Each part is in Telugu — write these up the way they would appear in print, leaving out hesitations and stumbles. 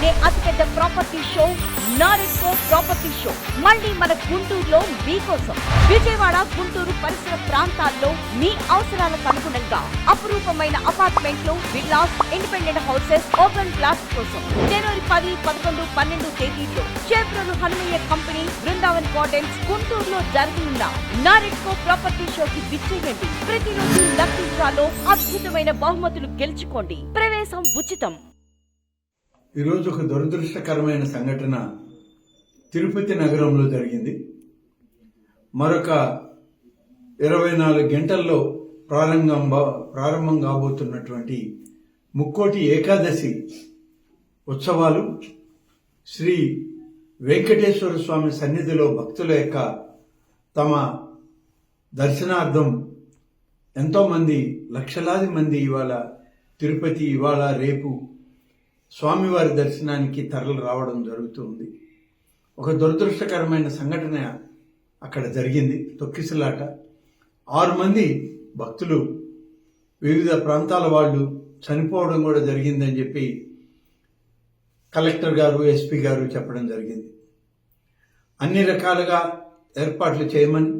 దేశంలోనే అతిపెద్ద property show NAREDCO property show మళ్ళీ మన గుంటూరులో మీకోసం. విజయవాడ, గుంటూరు పరిసర ప్రాంతాల్లో మీ అవసరాలకు అనుగుణంగా అపురూపమైన అపార్ట్మెంట్లు, villas, independent houses, open plots కోసం జనవరి 10, 11, 12 తేదీల్లో చేబ్రోలు హనుమయ్య కంపెనీ, బృందావన్ గార్డెన్స్, గుంటూరులో జరగనున్న నారెడ్కో ప్రాపర్టీ షోకి విచ్చేయండి. ప్రతిరోజు లక్కీ డ్రాలో అద్భుతమైన బహుమతులు గెలుచుకోండి. ప్రవేశం ఉచితం. ఈరోజు ఒక దురదృష్టకరమైన సంఘటన తిరుపతి నగరంలో జరిగింది. మరొక 24 గంటల్లో ప్రారంభం కాబోతున్నటువంటి ముక్కోటి ఏకాదశి ఉత్సవాలు శ్రీ వెంకటేశ్వర స్వామి సన్నిధిలో భక్తుల యొక్క తమ దర్శనార్థం ఎంతోమంది, లక్షలాది మంది ఇవాళ తిరుపతి, ఇవాళ రేపు స్వామివారి దర్శనానికి తరలి రావడం జరుగుతుంది. ఒక దురదృష్టకరమైన సంఘటన అక్కడ జరిగింది. తొక్కిసలాట. 6 మంది భక్తులు, వివిధ ప్రాంతాల వాళ్ళు చనిపోవడం కూడా జరిగిందని చెప్పి కలెక్టర్ గారు, ఎస్పీ గారు చెప్పడం జరిగింది. అన్ని రకాలుగా ఏర్పాట్లు చేయమని,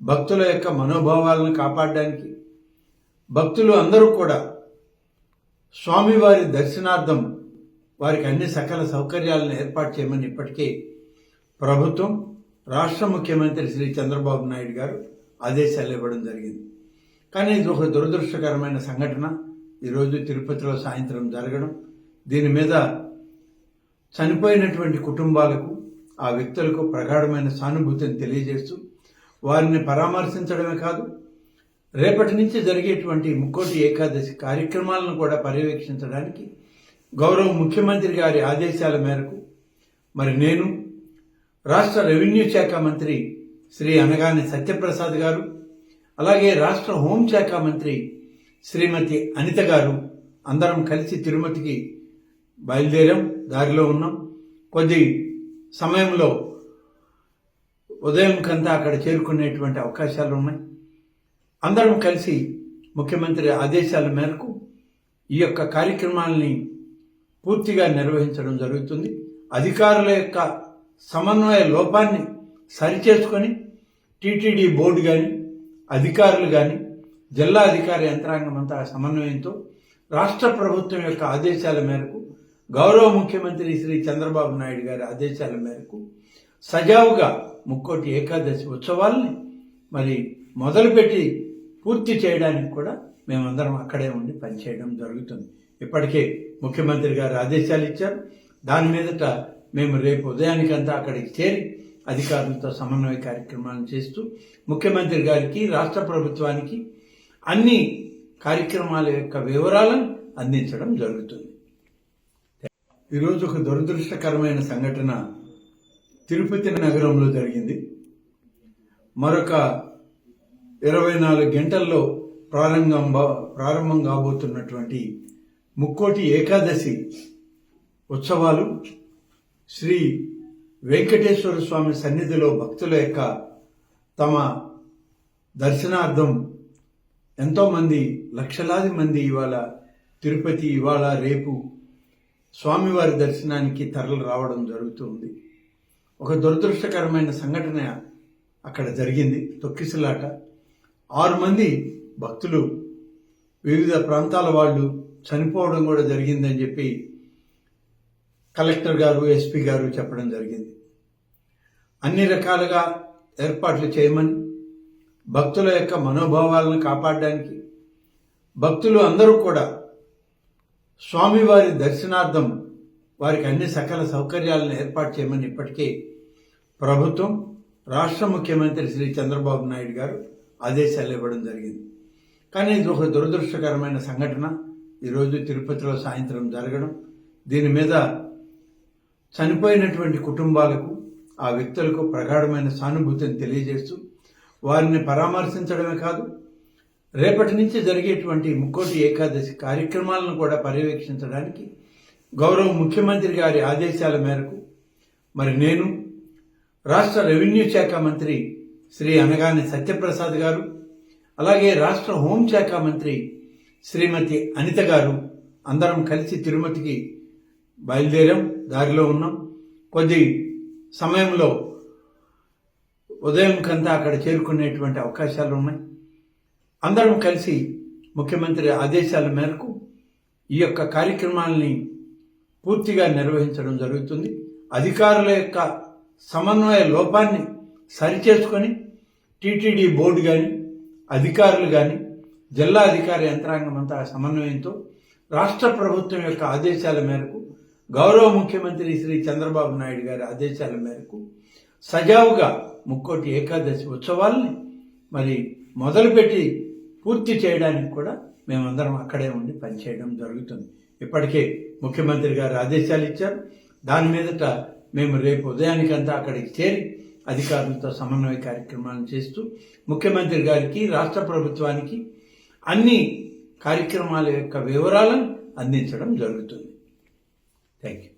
భక్తుల యొక్క మనోభావాలను కాపాడడానికి భక్తులు అందరూ కూడా స్వామివారి దర్శనార్థం వారికి అన్ని సకల సౌకర్యాలను ఏర్పాటు చేయమని ఇప్పటికే ప్రభుత్వం, రాష్ట్ర ముఖ్యమంత్రి శ్రీ చంద్రబాబు నాయుడు గారు ఆదేశాలు ఇవ్వడం జరిగింది. కానీ ఇది ఒక దురదృష్టకరమైన సంఘటన ఈరోజు తిరుపతిలో సాయంత్రం జరగడం, దీని మీద చనిపోయినటువంటి కుటుంబాలకు, ఆ వ్యక్తులకు ప్రగాఢమైన సానుభూతిని తెలియజేస్తూ వారిని పరామర్శించడమే కాదు, రేపటి నుంచి జరిగేటువంటి ముక్కోటి ఏకాదశి కార్యక్రమాలను కూడా పర్యవేక్షించడానికి గౌరవ ముఖ్యమంత్రి గారి ఆదేశాల మేరకు మరి నేను, రాష్ట్ర రెవెన్యూ శాఖ మంత్రి శ్రీ అనగాని సత్యప్రసాద్ గారు, అలాగే రాష్ట్ర హోంశాఖ మంత్రి శ్రీమతి అనిత గారు అందరం కలిసి తిరుమతికి బయలుదేరాం. దారిలో ఉన్నాం. కొద్ది సమయంలో ఉదయం కంతా అక్కడ చేరుకునేటువంటి అవకాశాలు ఉన్నాయి. అందరం కలిసి ముఖ్యమంత్రి ఆదేశాల మేరకు ఈ యొక్క కార్యక్రమాలని పూర్తిగా నిర్వహించడం జరుగుతుంది. అధికారుల యొక్క సమన్వయ లోపాన్ని సరిచేసుకొని టీటీడీ బోర్డు కానీ, అధికారులు కానీ, జిల్లా అధికార యంత్రాంగం అంతా సమన్వయంతో రాష్ట్ర ప్రభుత్వం యొక్క ఆదేశాల మేరకు, గౌరవ ముఖ్యమంత్రి శ్రీ చంద్రబాబు నాయుడు గారి ఆదేశాల మేరకు సజావుగా ముక్కోటి ఏకాదశి ఉత్సవాల్ని మరి మొదలుపెట్టి పూర్తి చేయడానికి కూడా మేమందరం అక్కడే ఉండి పనిచేయడం జరుగుతుంది. ఇప్పటికే ముఖ్యమంత్రి గారు ఆదేశాలు ఇచ్చారు. దాని మీదట మేము రేపు ఉదయానికంతా అక్కడికి చేరి అధికారులతో సమన్వయ కార్యక్రమాలను చేస్తూ ముఖ్యమంత్రి గారికి, రాష్ట్ర ప్రభుత్వానికి అన్ని కార్యక్రమాల యొక్క వివరాలను అందించడం జరుగుతుంది. ఈరోజు ఒక దురదృష్టకరమైన సంఘటన తిరుపతి నగరంలో జరిగింది. మరొక 24 గంటల్లో ప్రారంభం కాబోతున్నటువంటి ముక్కోటి ఏకాదశి ఉత్సవాలు శ్రీ వెంకటేశ్వర స్వామి సన్నిధిలో భక్తుల యొక్క తమ దర్శనార్థం ఎంతోమంది, లక్షలాది మంది ఇవాళ తిరుపతి, ఇవాళ రేపు స్వామివారి దర్శనానికి తరలి రావడం జరుగుతుంది. ఒక దురదృష్టకరమైన సంఘటన అక్కడ జరిగింది. తొక్కిసలాట. 6 మంది భక్తులు, వివిధ ప్రాంతాల వాళ్ళు చనిపోవడం కూడా జరిగిందని చెప్పి కలెక్టర్ గారు, ఎస్పీ గారు చెప్పడం జరిగింది. అన్ని రకాలుగా ఏర్పాట్లు చేయమని, భక్తుల యొక్క మనోభావాలను కాపాడడానికి భక్తులు అందరూ కూడా స్వామివారి దర్శనార్థం వారికి అన్ని సకల సౌకర్యాలను ఏర్పాటు చేయమని ఇప్పటికే ప్రభుత్వం, రాష్ట్ర ముఖ్యమంత్రి శ్రీ చంద్రబాబు నాయుడు గారు ఆదేశాలు ఇవ్వడం జరిగింది. కానీ ఇది ఒక దురదృష్టకరమైన సంఘటన ఈరోజు తిరుపతిలో సాయంత్రం జరగడం, దీని మీద చనిపోయినటువంటి కుటుంబాలకు, ఆ వ్యక్తులకు ప్రగాఢమైన సానుభూతిని తెలియజేస్తూ వారిని పరామర్శించడమే కాదు, రేపటి నుంచి జరిగేటువంటి ముక్కోటి ఏకాదశి కార్యక్రమాలను కూడా పర్యవేక్షించడానికి గౌరవ ముఖ్యమంత్రి గారి ఆదేశాల మేరకు మరి నేను, రాష్ట్ర రెవెన్యూ శాఖ మంత్రి శ్రీ అనగాని సత్యప్రసాద్ గారు, అలాగే రాష్ట్ర హోంశాఖ మంత్రి శ్రీమతి అనిత గారు అందరం కలిసి తిరుమతికి బయలుదేరాం, దారిలో ఉన్నాం. కొద్ది సమయంలో ఉదయం కంతా అక్కడ చేరుకునేటువంటి అవకాశాలు ఉన్నాయి. అందరం కలిసి ముఖ్యమంత్రి ఆదేశాల మేరకు ఈ యొక్క కార్యక్రమాలని పూర్తిగా నిర్వహించడం జరుగుతుంది. అధికారుల యొక్క సమన్వయ లోపాన్ని సరిచేసుకొని టీటీడీ బోర్డు కానీ అధికారులు కానీ జిల్లా అధికార యంత్రాంగం అంతా సమన్వయంతో రాష్ట్ర ప్రభుత్వం యొక్క ఆదేశాల మేరకు గౌరవ ముఖ్యమంత్రి శ్రీ చంద్రబాబు నాయుడు గారి ఆదేశాల మేరకు సజావుగా ముక్కోటి ఏకాదశి ఉత్సవాల్ని మరి మొదలుపెట్టి పూర్తి చేయడానికి కూడా మేమందరం అక్కడే ఉండి పనిచేయడం జరుగుతుంది. ఇప్పటికే ముఖ్యమంత్రి గారు ఆదేశాలు ఇచ్చారు. దాని మీదట మేము రేపు ఉదయానికంతా అక్కడికి చేరి అధికారులతో సమన్వయ కార్యక్రమాలను చేస్తూ ముఖ్యమంత్రి గారికి రాష్ట్ర ప్రభుత్వానికి అన్ని కార్యక్రమాల యొక్క వివరాలను అందించడం జరుగుతుంది. Thank you.